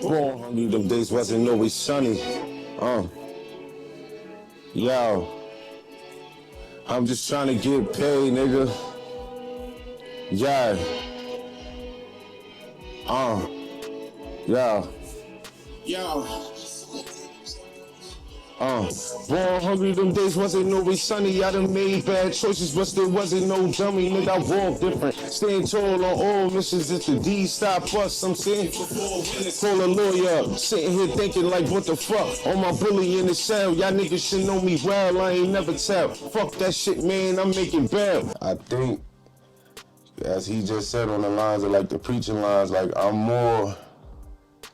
Born hungry, them days wasn't always sunny. Yo, I'm just trying to get paid, nigga. Yeah. Yo. Born hungry, them days wasn't always sunny. I done made bad choices, but still wasn't no dummy. Nigga, I walk different. Staying tall on all missions. It's the D stop us. I'm saying, call a lawyer up. Sitting here thinking like, what the fuck? On my bully in the cell, y'all niggas should know me well. I ain't never tell. Fuck that shit, man. I'm making bail. I think, as he just said on the lines of like the preaching lines, like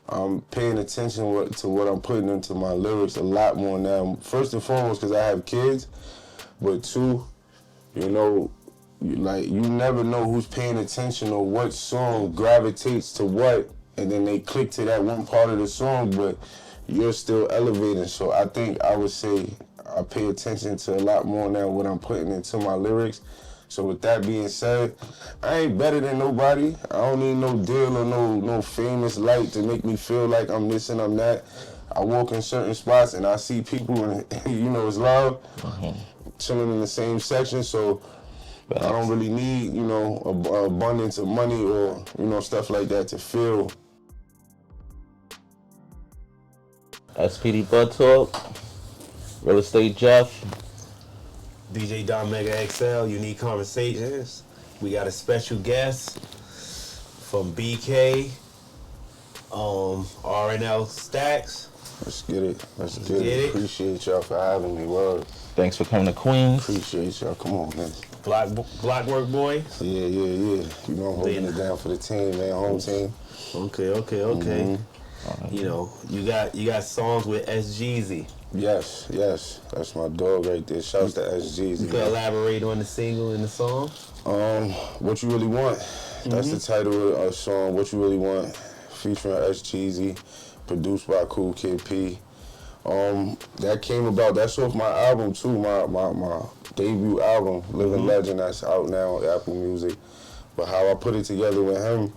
I'm paying attention to what I'm putting into my lyrics a lot more now. First and foremost, because I have kids, but two, you know, you never know who's paying attention or what song gravitates to what, and then they click to that one part of the song, but you're still elevating. So I think I would say I pay attention to a lot more now what I'm putting into my lyrics. So with that being said, I ain't better than nobody. I don't need no deal or no famous light to make me feel like I'm this and I'm that. I walk in certain spots and I see people and you know it's loud, chilling in the same section. So I don't really need, you know, a abundance of money or, you know, stuff like that to feel. SPD Bud Talk, Real Estate Jeff. DJ Don Mega XL, Unique Conversations. We got a special guest from BK, RNL Stacks. Let's get it. Let's get it. Appreciate y'all for having me. Word. Thanks for coming to Queens. Appreciate y'all. Come on, man. Block work boy. Yeah. You know I'm holding it down for the team, man. Home team. Okay. You know, you got songs with SGZ. Yes, that's my dog right there. Shouts to SGZ. You can elaborate on the single and the song? What You Really Want. That's the title of the song, What You Really Want, featuring SGZ, produced by Cool Kid P. That came about, that's off my album too, my debut album, Living Legend, that's out now on Apple Music. But how I put it together with him,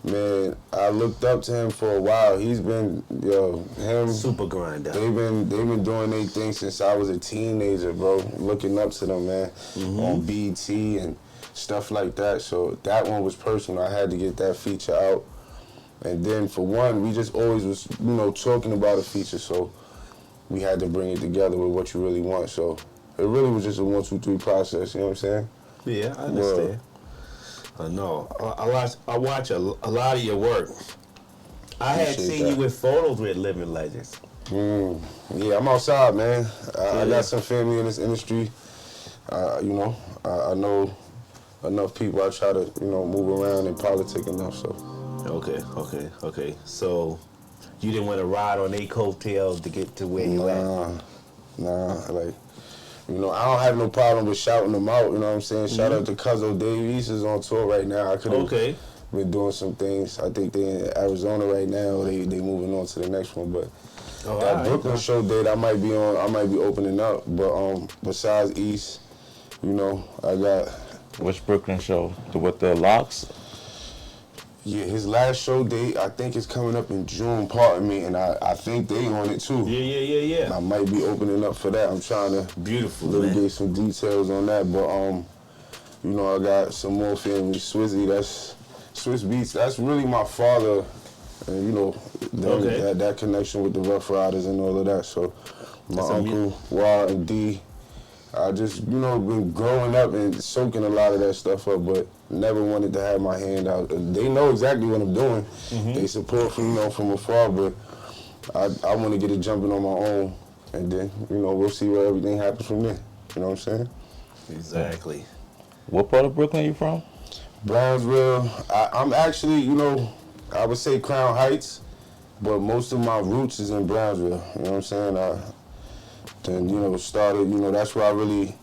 man, I looked up to him for a while. He's been, him. Super grinder. They've been doing their thing since I was a teenager, bro. Looking up to them, man, on BT and stuff like that. So that one was personal. I had to get that feature out. And then for one, we just always was, you know, talking about a feature. So we had to bring it together with What You Really Want. So it really was just a 1, 2, 3 process. You know what I'm saying? Yeah, I understand. No, I watch a lot of your work. I had seen you with photos with living legends. Yeah, I'm outside, man. I got some family in this industry. You know, I know enough people. I try to, you know, move around in politics enough. So. Okay. So you didn't want to ride on their coattails to get to where you at? Nah, like. You know, I don't have no problem with shouting them out, you know what I'm saying? Shout out to Cuzzo Davies is on tour right now. I could have been doing some things. I think they in Arizona right now. They moving on to the next one. But that Brooklyn show date I might be opening up. But besides East, you know, I got... Which Brooklyn show? With the Locks? Yeah, his last show date, I think is coming up in June, pardon me, and I think they on it too. Yeah. I might be opening up for that. I'm trying to get some details on that, but you know, I got some more family. Swizzy, that's Swizz Beatz. That's really my father, and you know, that connection with the Rough Riders and all of that. So my uncle Wild and D. I just, you know, been growing up and soaking a lot of that stuff up, but never wanted to have my hand out. They know exactly what I'm doing. They support from, you know, from afar, but I want to get it jumping on my own, and then, you know, we'll see where everything happens from there. You know what I'm saying? Exactly. What part of Brooklyn are you from? Brownsville. I'm actually, you know, I would say Crown Heights, but most of my roots is in Brownsville. You know what I'm saying? Then, you know, started, you know, that's where I really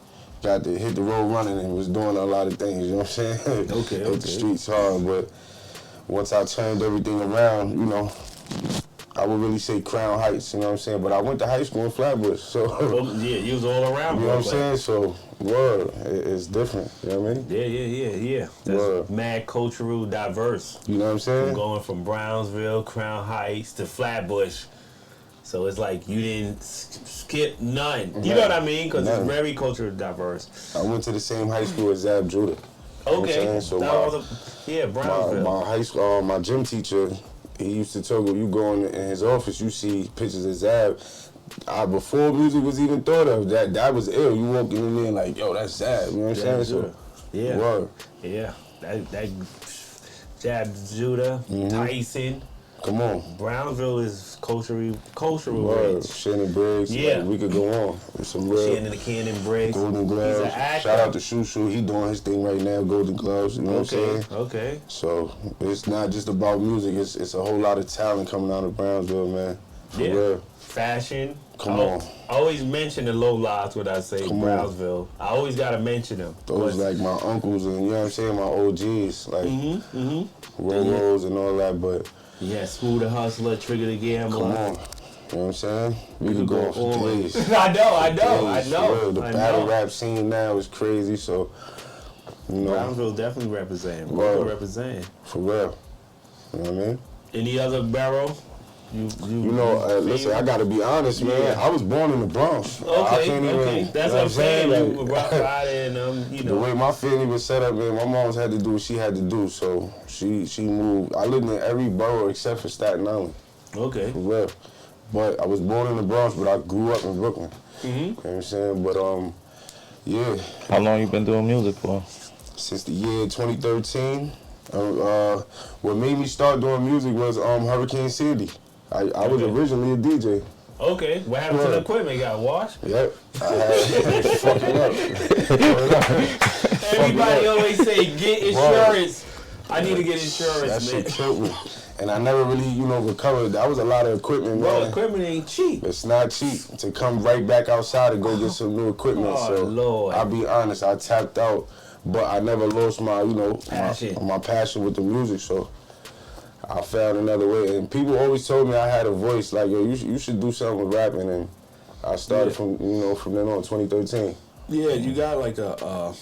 got to hit the road running and was doing a lot of things, you know what I'm saying? Okay. Hit the streets hard, but once I turned everything around, you know, I would really say Crown Heights, you know what I'm saying? But I went to high school in Flatbush, so... Yeah, you was all around. You know what I'm saying? So, word, it's different, you know what I mean? Yeah. That's Word. mad cultural diverse. You know what I'm saying? Going from Brownsville, Crown Heights to Flatbush. So it's like you didn't skip none. You know what I mean? Because it's very culturally diverse. I went to the same high school as Zab Judah. Okay. You know what I'm saying? So Brownsville. my high school, my gym teacher, he used to tell me, you go in his office, you see pictures of Zab. Before music was even thought of, that was ill. You walking in there like, yo, that's Zab. You know what I'm saying? So, yeah. Word. Yeah. That Zab Judah, Tyson. Come on. Brownsville is cultural Word. rich. Shannon Briggs. Yeah. Like, we could go on. With some real Shannon the Cannon Briggs. Golden Gloves. He's an actor. Shout out to Shushu. He doing his thing right now, Golden Gloves. You know what I'm saying? Okay. So it's not just about music. It's a whole lot of talent coming out of Brownsville, man. For real. Fashion. Come on. I always mention the low lives when I say Brownsville. I always gotta mention them. Those like my uncles and you know what I'm saying, my OGs, like Rolls and all that, but yeah, Smooth the Hustler, Trigger the Gambler. Come on. You know what I'm saying? We could go on for days. I know. The battle rap scene now is crazy, so you know. Brownsville definitely representing. Brooklyn representing. For real. You know what I mean? Any other borough? Listen, I gotta be honest, man. Yeah. I was born in the Bronx. Okay, I can't even, that's what I'm saying. Like, Like, Rock Friday and The way my family was set up, man, my mom's had to do what she had to do, so she moved. I lived in every borough except for Staten Island. Okay. For real. But I was born in the Bronx, but I grew up in Brooklyn. Mm-hmm. You know what I'm saying? But, yeah. How long you been doing music for? Since the year 2013. What made me start doing music was Hurricane Sandy. I was originally a DJ. Okay. What happened to the equipment? Got washed? Yep. I had fucking up. Everybody always say, get insurance. I need to get insurance, that man. shit killed me. And I never really, recovered. That was a lot of equipment, man. Bro, equipment ain't cheap. It's not cheap to come right back outside and go get some new equipment. Oh, so Lord. I'll be honest, I tapped out, but I never lost my, passion. My passion with the music. So I found another way. And people always told me I had a voice. Like, yo, you should do something with rapping. And I started from then on, 2013. Yeah, you got like a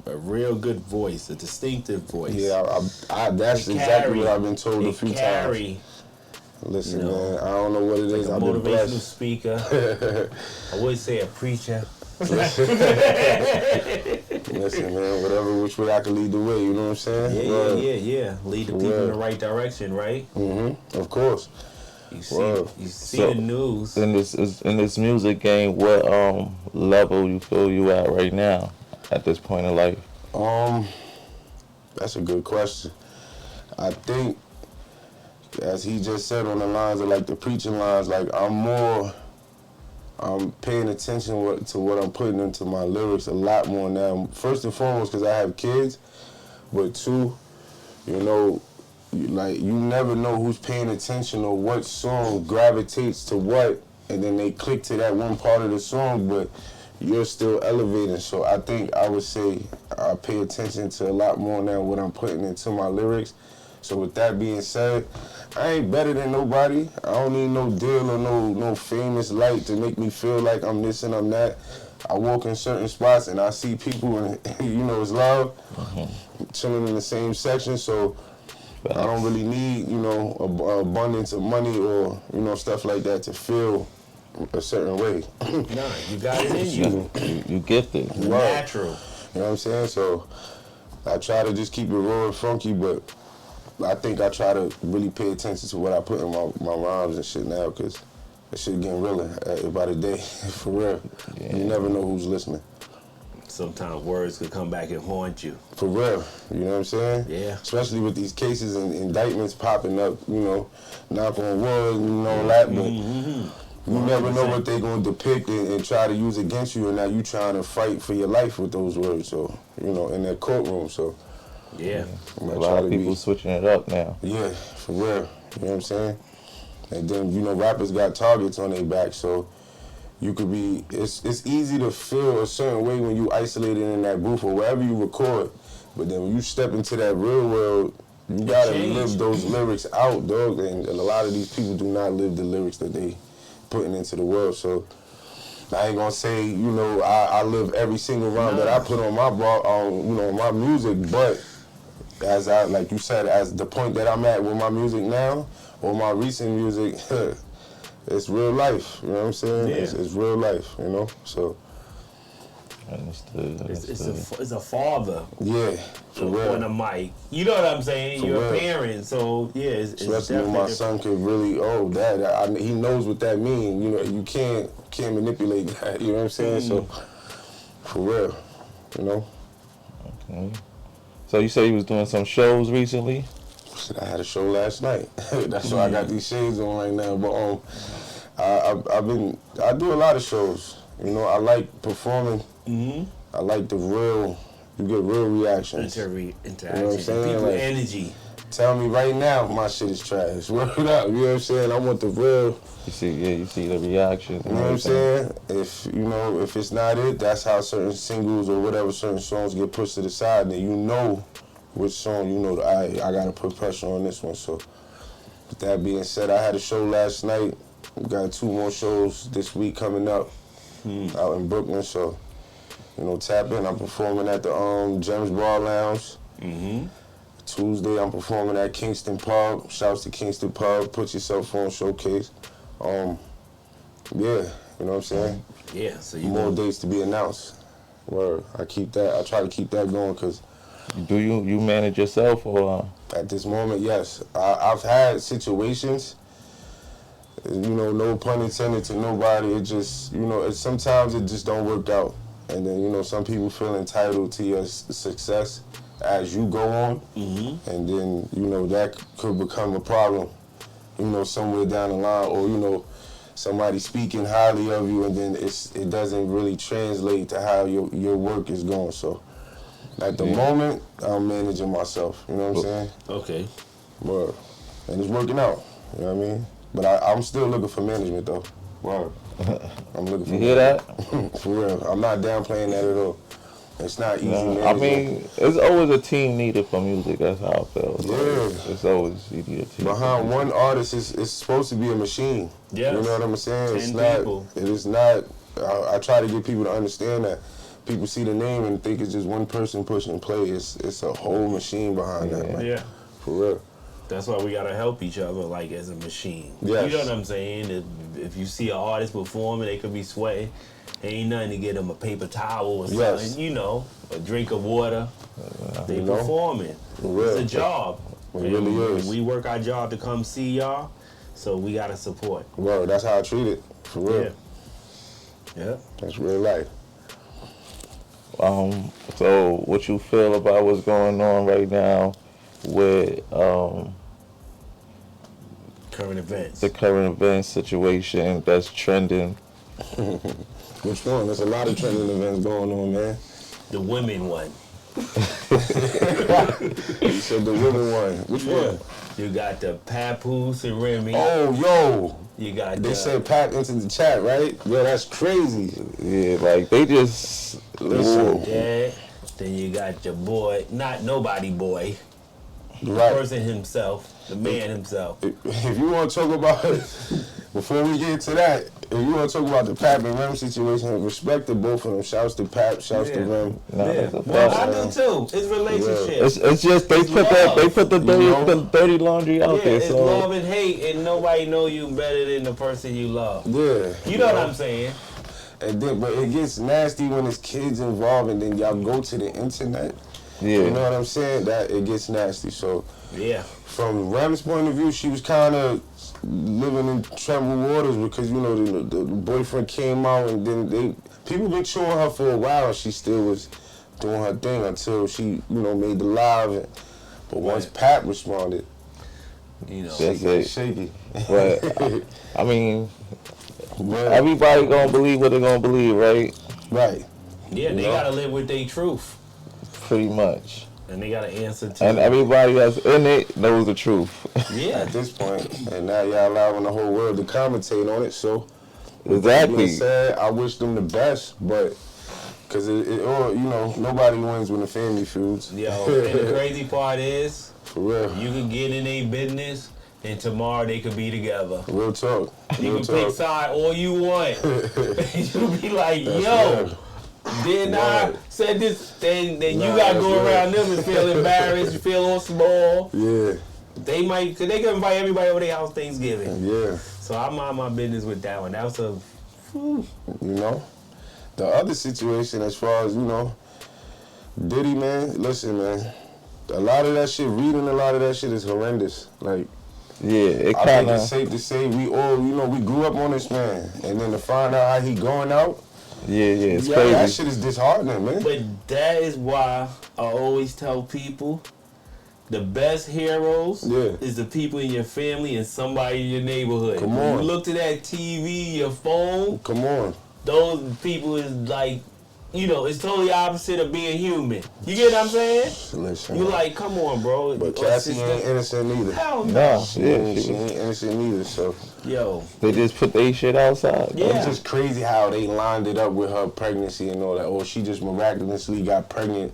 real good voice, a distinctive voice. Yeah, that's exactly what I've been told a few times. Listen, man, I don't know what it is. Like I've been blessed. motivational speaker. I would say a preacher. Listen, man, which way I can lead the way, you know what I'm saying? Yeah. Lead the people in the right direction, right? Mm-hmm. Of course. You see the news. In this music game, what level you feel you at right now, at this point in life? That's a good question. I think, as he just said on the lines of like the preaching lines, like I'm paying attention to what I'm putting into my lyrics a lot more now. First and foremost, because I have kids, but two, you never know who's paying attention or what song gravitates to what, and then they click to that one part of the song, but you're still elevating. So I think I would say I pay attention to a lot more now what I'm putting into my lyrics. So with that being said, I ain't better than nobody. I don't need no deal or no famous light to make me feel like I'm this and I'm that. I walk in certain spots and I see people and it's love, chilling in the same section. So I don't really need, abundance of money or, stuff like that to feel a certain way. Nah, you got it in you. You gifted. Natural. You know what I'm saying? So I try to just keep it raw and funky, but I think I try to really pay attention to what I put in my rhymes and shit now, because that shit getting realer by the day, for real. Yeah. You never know who's listening. Sometimes words could come back and haunt you. For real, you know what I'm saying? Yeah. Especially with these cases and indictments popping up, knock on wood and all that, but you never know what they're going to depict and try to use against you, and now you trying to fight for your life with those words, so, in that courtroom, so. Yeah. A lot of people switching it up now. Yeah, for real. You know what I'm saying? And then, rappers got targets on their back, so you could be, it's easy to feel a certain way when you isolated in that booth or wherever you record, but then when you step into that real world, You gotta live those lyrics out, dog. And a lot of these people do not live the lyrics that they putting into the world. So I ain't gonna say, you know, I live every single rhyme that I put on my you know, my music, but as I, like you said, as the point that I'm at with my music now, or my recent music, it's real life. You know what I'm saying? Yeah. It's real life. You know, so. Understood. It's a father. Yeah, for real. On a mic. You know what I'm saying? You're a parent, so yeah. Especially when my son could really, he knows what that means. You know, you can't manipulate that. You know what I'm saying? So, for real, you know. Okay. So you say you was doing some shows recently? I had a show last night. That's why I got these shades on right now. But I do a lot of shows. You know, I like performing. I like you get real reactions. Interaction. You know what I'm saying? People like, energy. Tell me right now my shit is trash. Word up, you know what I'm saying? I want the real. You see the reactions. You know what I'm saying? If it's not it, that's how certain singles or whatever certain songs get pushed to the side. And then you know which song, you know, I gotta put pressure on this one. So with that being said, I had a show last night. We got 2 more shows this week coming up out in Brooklyn. So, you know, tap in. I'm performing at the Gems Bar Lounge. Tuesday, I'm performing at Kingston Pub. Shouts to Kingston Pub. Put yourself on showcase. Yeah, you know what I'm saying? Yeah, so you more dates to be announced. Word. I try to keep that going because. Do you manage yourself or? At this moment, yes. I've had situations. You know, no pun intended to nobody. It just, you know, sometimes it just don't work out. And then, you know, some people feel entitled to your success as you go on. And then, you know, that could become a problem, you know, somewhere down the line. Or, you know, somebody speaking highly of you and then it doesn't really translate to how your work is going. So at the moment, I'm managing myself. You know what I'm saying? Okay. Word. And it's working out. You know what I mean? But I'm still looking for management, though. Word. I'm looking for You hear that? For real. I'm not downplaying that at all. It's not easy management. I mean, it's always a team needed for music. That's how I feel. Yeah. It's always you need a team. Behind one artist, it's supposed to be a machine. Yes. You know what I'm saying? 10 people. It is not. I try to get people to understand that. People see the name and think it's just one person pushing play. It's a whole machine behind that, man. Yeah. For real. That's why we gotta help each other, like as a machine. Yes. You know what I'm saying? If you see an artist performing, they could be sweating. Ain't nothing to get them a paper towel or something. You know, a drink of water. They performing. It's a job. It really is. We work our job to come see y'all, so we gotta support. Well, that's how I treat it. For real. Yeah. That's real life. So what you feel about what's going on right now with Current events. the current event situation that's trending? Which one? There's a lot of trending events going on, man. The women one. You said the women one. Which one? You got the Papoose and Remy. Oh, yo. You got They said Pat into the chat, right? Yo, that's crazy. Yeah, like they just Listen. Yeah. Then you got your boy, not nobody boy. The Right. person himself, the man himself. If you want to talk about it, before we get to that, if you want to talk about the Pap and Rem situation, respect to both of them. Shouts to Pap, shouts to Rem. Well, I do too. It's relationships. It's just they put the dirty laundry out there. It's So love and hate, and nobody know you better than the person you love. Yeah. You know what I'm saying? And then, but it gets nasty when there's kids involved, and then y'all go to the internet. yeah, You know what I'm saying? That it gets nasty. So Yeah. from Rem's point of view, she was kind of living in troubled waters because, you know, the boyfriend came out and then people been chewing her for a while and she still was doing her thing until she, you know, made the live. But once Pat responded, You know. That's it. shaky. but I mean, But- everybody gonna believe what they're gonna believe, right? Right. Yeah, they know? gotta live with their truth. Pretty much. And they gotta answer to And everybody that's in it knows the truth. Yeah. At this point, and now y'all allowing the whole world to commentate on it. So, with that Exactly. being said, I wish them the best, but Cause it all, you know, nobody wins when the family feuds. Yo, and the crazy part is, For real. you can get in a business, and tomorrow they could be together. Real talk. You Real can pick talk. side all you want. You'll be like, That's yo, real. then I said this, then you Nah, gotta that's go real. around them and feel embarrassed, you feel all small. Yeah, They might, cause they can invite everybody over their house Thanksgiving. yeah. So I mind my business with that one. That was a, You know? The other situation as far as, you know, Diddy, man, listen, man. A lot of that shit, reading a lot of that shit is horrendous. Like, Yeah, it I think kind it's of. safe to say we all, you know, we grew up on this man. And then to find out how he going out, Yeah, it's Yeah, crazy. that shit is disheartening, man. but that is why I always tell people, the best heroes Yeah. is the people in your family and somebody in your neighborhood. Come When on. you look to that TV, your phone, Come on. those people is like, you know, it's totally opposite of being human. You get what I'm saying? Listen. You like, come on, bro. But Or Cassie sister. ain't innocent neither. Hell no. No, She yeah, ain't innocent neither, so. Yo. they just put their shit outside. Yeah. It's just crazy how they lined it up with her pregnancy and all that. Or she just miraculously got pregnant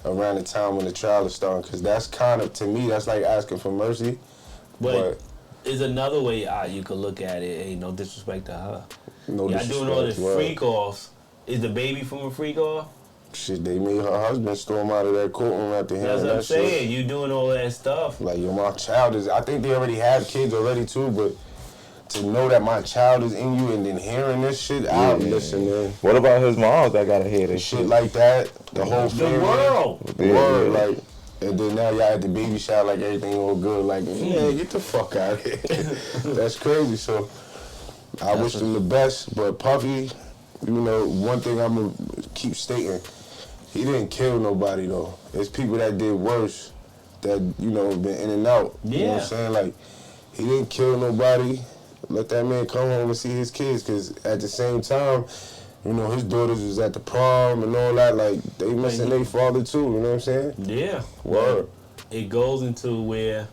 around the time when the trial is starting. Because that's kind of, to me, that's like asking for mercy. But there's another way you could look at it. Ain't no disrespect to her. No Y'all doing all disrespect, this word. freak offs. Is the baby from a freak off? Shit, they made her husband storm out of that courtroom after hearing That's what I'm that shit. saying. You doing all that stuff. Like, yo, my child is, I think they already have kids already too, but to know that my child is in you and then hearing this shit out, listen, man. What about his mom that gotta hear this Shit shit? like that, the whole The family. world. The word, like, and then now y'all at the baby shower, like everything all good. Like, man, get the fuck out of here. That's crazy. So, I wish them the best, but Puffy, you know, one thing I'm gonna keep stating, he didn't kill nobody though. There's people that did worse that, you know, been in and out. You know what Yeah. I'm saying? Like, he didn't kill nobody. Let that man come home and see his kids, because at the same time, you know, his daughters was at the prom and all that. Like, they missing their father too, you know what I'm saying? Yeah. Word. It goes into where,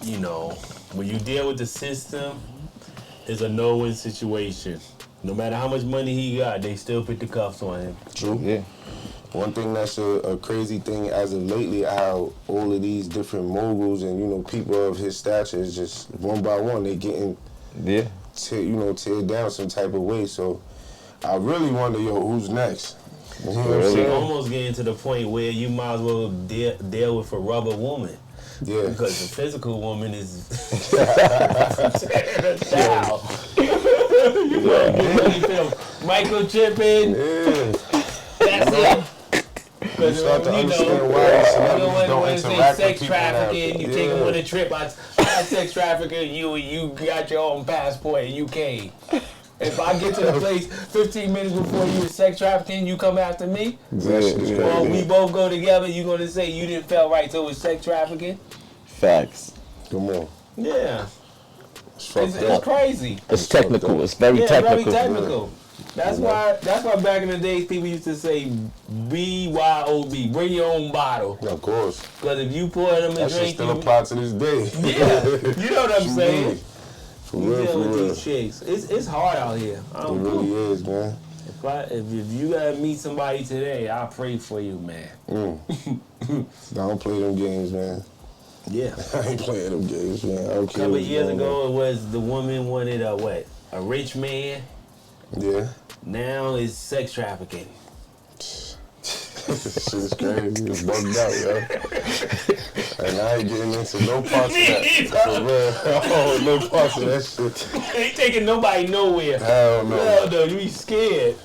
you know, when you deal with the system, it's a no-win situation. No matter how much money he got, they still put the cuffs on him. True. Yeah. One thing that's a crazy thing as of lately, how all of these different moguls and, you know, people of his stature is just one by one, they getting, Yeah. teared down some type of way. So I really wonder, yo, who's next? You know what I'm Really? You're saying? almost getting to the point where you might as well deal with a rubber woman. Yeah. Because the physical woman is tearing down. You feel microchipping, Yeah. that's it. You Because start to you understand know, why these you celebrities know don't when they interact with sex people now. trafficking, you take them Yeah. on a trip. I sex trafficking, you got your own passport and you came. If I get to the place 15 minutes before you were sex trafficking, you come after me? That shit is Yeah. Or crazy. we both go together, you gonna say you didn't feel right till it was sex trafficking? Facts. Come on. Yeah. It's fucked It's up. crazy. It's technical. It's very Yeah, technical. very technical. That's why back in the days people used to say BYOB, bring your own bottle. Of course. Because if you pour them a That shit drink, still you, applies to this day. yeah, you know what I'm saying? For You real, deal for with real. these chicks. It's hard out here. I It don't really is, man. if you gotta meet somebody today, I pray for you, man. Don't play them games, man. Yeah. I ain't playing them games, man. I don't A care couple what's years going ago, it was the woman wanted a rich man. on. Yeah. Now it's sex trafficking. This shit is crazy. It's bugged out, yo. And I ain't getting into no parts of that. For real. Oh, no parts of that shit. Ain't taking nobody nowhere. Hell no. Hell no, you be scared.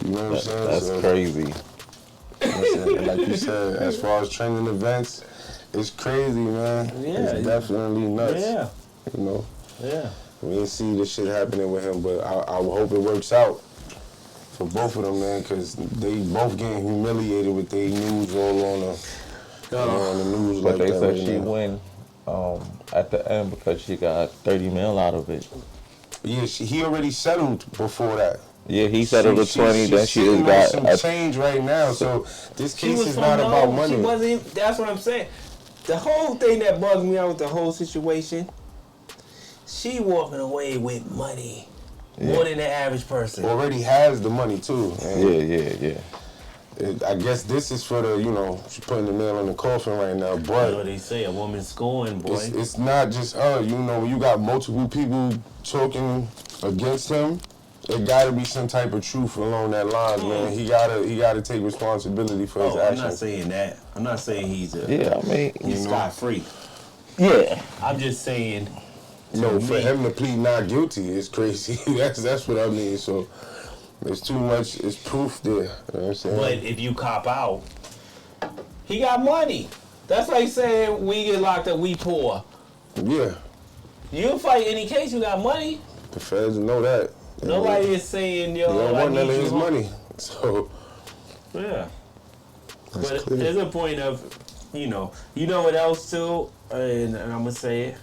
You know what I'm saying? That's So, crazy. listen, like you said, as far as trending events, it's crazy, man. Yeah. It's definitely nuts. Yeah. You know? Yeah. We didn't see this shit happening with him, but I hope it works out for both of them, man, because they both getting humiliated with their news all on the news But like they that said right she now. win at the end because she got 30 mil out of it. Yeah, he already settled before that. Yeah, he settled with 20, then she sitting just on got some change right now. So this She case was is from not about home. money. She wasn't. That's what I'm saying. The whole thing that bugs me out with the whole situation. She walking away with money. More than the average person. Already has the money too. Yeah. I guess this is for the, she's putting the nail in the coffin right now, but... You know what they say, a woman scorned, boy. It's not just her, when you got multiple people talking against him, it gotta be some type of truth along that line, man. He gotta take responsibility for his actions. I'm not saying that. I'm not saying he's he's scot-free. Yeah. I'm just saying... No, for him to plead not guilty is crazy. That's what I mean, so... There's too much, it's proof there. You know what I'm saying? But if you cop out, he got money. That's like saying we get locked up, we poor. Yeah. You fight any case, you got money. The feds know that. Nobody is saying, you don't want none of his money. So. Yeah. That's but clear. there's a point of, you know what else too, and I'm going to say it.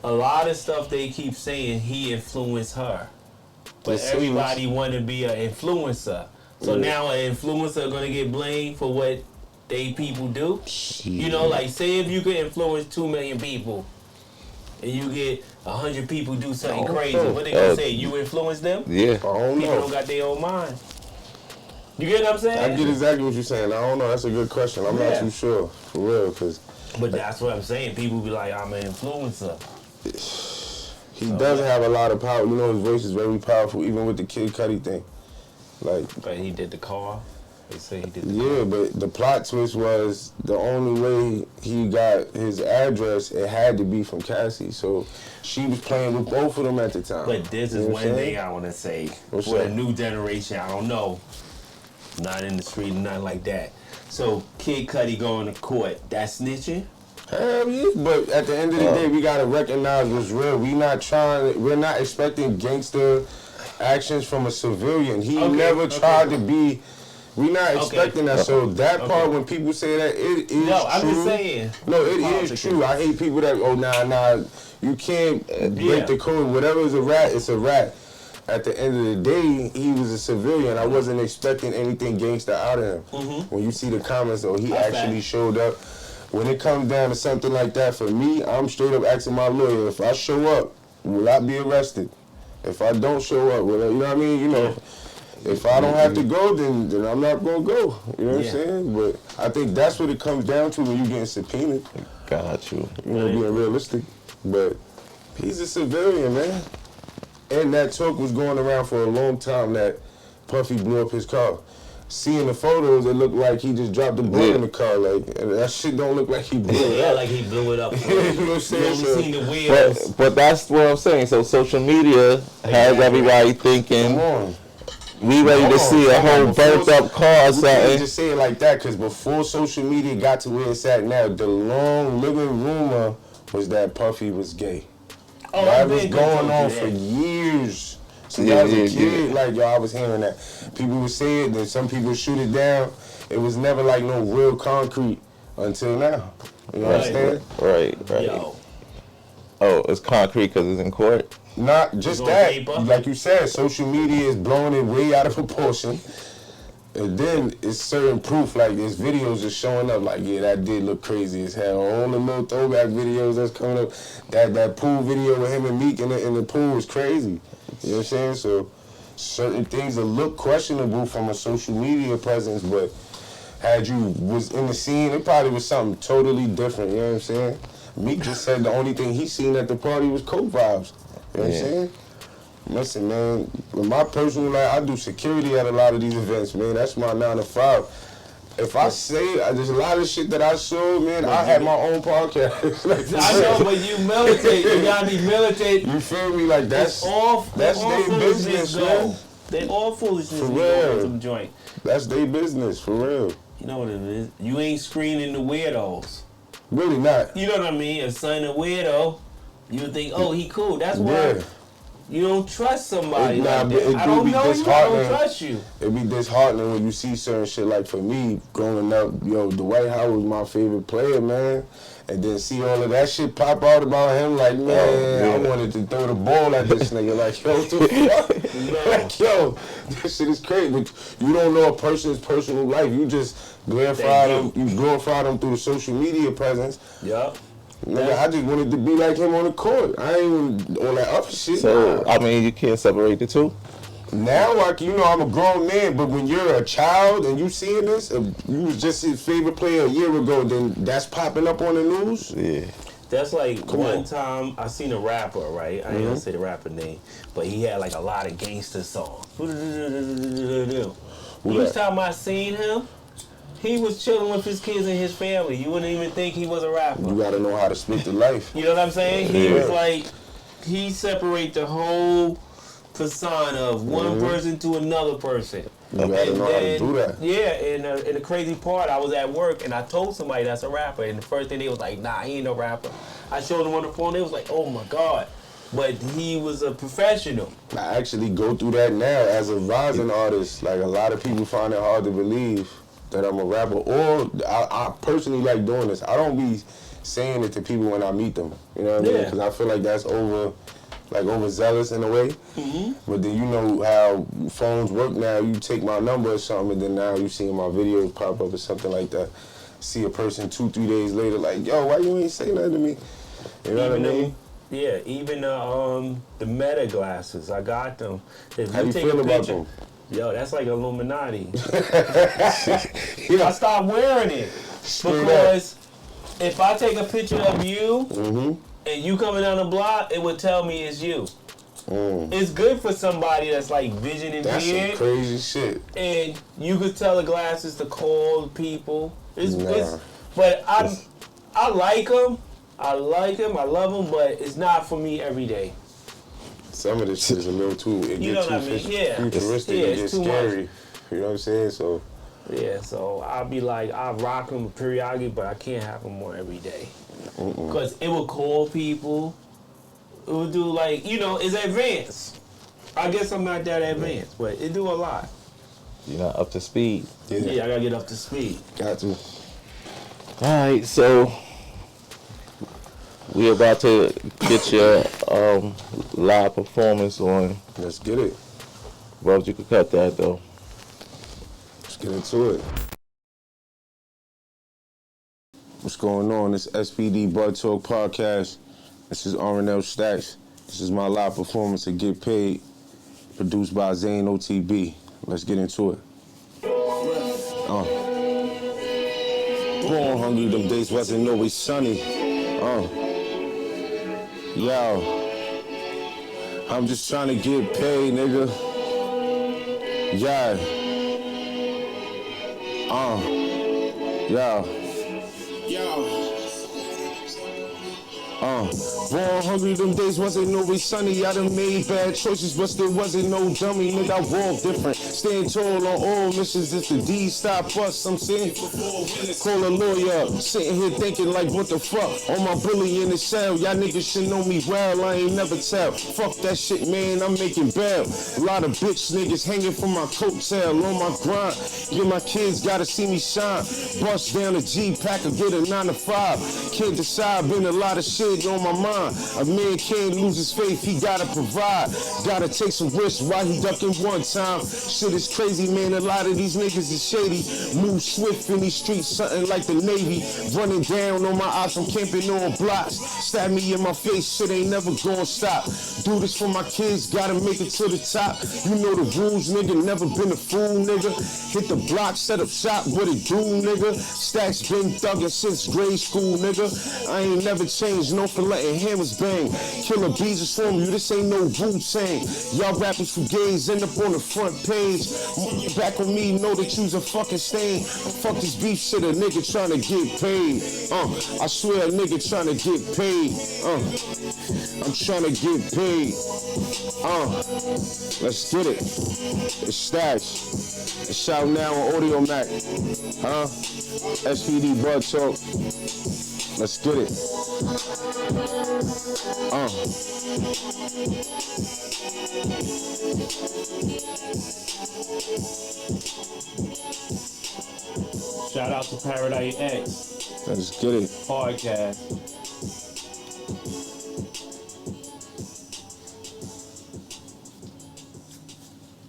A lot of stuff they keep saying he influenced her. But everybody want to be an influencer. So now an influencer going to get blamed for what they people do? Jeez. Like say if you could influence 2 million people and you get 100 people do something crazy, what they going to say? You influence them? Yeah. I don't People know. don't got their own mind. You get what I'm saying? I get exactly what you're saying. I don't know. That's a good question. I'm not too sure. For real. But that's what I'm saying. People be like, I'm an influencer. He does have a lot of power. His voice is very powerful, even with the Kid Cudi thing. But he did the car. They say he did the car. Yeah, but the plot twist was the only way he got his address, it had to be from Cassie. So she was playing with both of them at the time. But this is one thing I want to say. What's for that? the new generation, I don't know. Not in the street, nothing like that. So Kid Cudi going to court, that's snitching? Hell yeah, but at the end of the day, we gotta recognize what's real. We're not expecting gangster actions from a civilian. He never tried to be. We're not expecting that. So that part, when people say that, it is true. No, I'm just saying. No, it is true. I hate people that, nah, you can't break the code. Whatever is a rat, it's a rat. At the end of the day, he was a civilian. I wasn't expecting anything gangster out of him. When you see the comments, though, he actually showed up. When it comes down to something like that, for me, I'm straight up asking my lawyer, if I show up, will I be arrested? If I don't show up, you know what I mean? If I don't have to go, then I'm not going to go. You know what I'm saying? But I think that's what it comes down to when you're getting subpoenaed. Got you. Being realistic. But he's a civilian, man. And that talk was going around for a long time that Puffy blew up his car. Seeing the photos, it looked like he just dropped the bullet in the car. And that shit don't look like he blew it up. Like he blew it up. You know what I'm saying? You seen the wheels. But that's what I'm saying. So social media has everybody thinking Come on. we ready to see a whole burnt up car or You can't something. just say it like that, because before social media got to where it's at now, the long living rumor was that Puffy was gay. That was going on for years. See, I was a kid, I was hearing that. People would say it, then some people would shoot it down. It was never like no real concrete until now. You understand? Right. Yo. Oh, it's concrete because it's in court? Not just that. Like you said, social media is blowing it way out of proportion. And then it's certain proof, like there's videos just showing up, that did look crazy as hell. All the little throwback videos that's coming up, that pool video with him and Meek in the pool was crazy. You know what I'm saying? So certain things that look questionable from a social media presence, but had you was in the scene, it probably was something totally different. You know what I'm saying? Meek just said the only thing he seen at the party was coke vibes. You know what I'm saying? Listen, man, in my personal life, I do security at a lot of these events, man. That's my 9 to 5. If I say, there's a lot of shit that I saw, man, I had my own podcast. I know, but you militate. You gotta be militate. You feel me? That's their business, man. They all foolishness. For real. Some joint. That's their business, for real. You know what it is? You ain't screening the weirdos. Really not. You know what I mean? A son a weirdo, you would think, oh, he cool. That's why you don't trust somebody like that. I don't know you, I don't trust you. It'd be disheartening when you see certain shit. Like for me, growing up, Dwight Howard was my favorite player, man. And then see all of that shit pop out about him, like, man, I wanted to throw the ball at this nigga. Like, yo, what the fuck? Like, yo, this shit is crazy. But you don't know a person's personal life. You just glorify them. You glorify them through the social media presence. Yup. Nigga, I just wanted to be like him on the court. I ain't even on that other shit. So, I mean, you can't separate the two? Now, like, you know, I'm a grown man, but when you're a child and you seeing this, if you was just his favorite player a year ago, then that's popping up on the news? Yeah. That's like one time I seen a rapper, right? I ain't gonna say the rapper name, but he had like a lot of gangster songs. Each time I seen him, he was chilling with his kids and his family. You wouldn't even think he was a rapper. You gotta know how to split the life. You know what I'm saying? He was like, he separate the whole persona of one person to another person. You gotta know how to do that. Yeah, and the crazy part, I was at work and I told somebody that's a rapper, and the first thing they was like, nah, he ain't no rapper. I showed them on the phone, they was like, oh my God. But he was a professional. I actually go through that now as a rising artist. Like, a lot of people find it hard to believe that I'm a rapper, or I personally like doing this. I don't be saying it to people when I meet them. You know what I mean? Because I feel like that's overzealous in a way. But then you know how phones work now. You take my number or something, and then now you see my videos pop up or something like that. See a person 2-3 days later like, yo, why you ain't say nothing to me? You know what I mean? Yeah, even the Meta glasses, I got them. If How you feel about them? Yo, that's like Illuminati. I stopped wearing it because if I take a picture of you and you coming down the block, it would tell me it's you. It's good for somebody that's like vision impaired. That's some crazy shit. And you could tell the glasses to call people. But I like them. I like them. I love them. But it's not for me every day. Some of this shit is a little too. It you know gets what too I mean? Yeah. futuristic. Yeah, It gets scary. much. You know what I'm saying? So. Yeah, so I'll be like, I rock them periodically, but I can't have them on every day. Because it will call people. It will do like, you know, it's advanced. I guess I'm not that advanced, but it do a lot. You're not up to speed. Yeah, I gotta get up to speed. Got to. All right, so we're about to get your live performance on. Let's get it. Well, you could cut that though. Let's get into it. What's going on? This SPD Bud Talk Podcast. This is RNL Stacks. This is my live performance of Get Paid, produced by Zane OTB. Let's get into it. Born hungry, them days wasn't always sunny. Yo, I'm just trying to get paid, nigga. Yeah. Born hungry, them days wasn't always sunny. I done made bad choices, but still wasn't no dummy. Nigga, I walk different. Staying tall on all missions. If the D stop us, I'm saying, call a lawyer up. Sitting here thinking like, what the fuck? On my bully in the cell, y'all niggas should know me well. I ain't never tell. Fuck that shit, man. I'm making bail. A lot of bitch niggas hanging from my coattail on my grind. Yeah, my kids gotta see me shine. Bust down a G-Pack or get a 9 to 5. Can't decide, been a lot of shit on my mind. A man can't lose his faith, he gotta provide. Gotta take some risks while he ducking one time. Shit is crazy, man, a lot of these niggas is shady. Move swift in these streets, something like the Navy. Running down on my ops, I'm camping on blocks. Stab me in my face, shit ain't never gonna stop. Do this for my kids, gotta make it to the top. You know the rules, nigga, never been a fool, nigga. Hit the block, set up shop, what it do, nigga. Stacks been thugging since grade school, nigga. I ain't never changed, no for letting hammers bang. Killer bees is from you, this ain't no Wu-Tang. Y'all rappers for gays end up on the front page. Back on me, know that you's a fucking stain. Fuck this beef shit, a nigga tryna get paid. I swear a nigga tryna get paid. I'm tryna get paid. Let's get it. It's Stacks. It's out now on Audio Mac. SPD Bud Talk. Let's get it. Shout out to Paradise X Let's get it. podcast.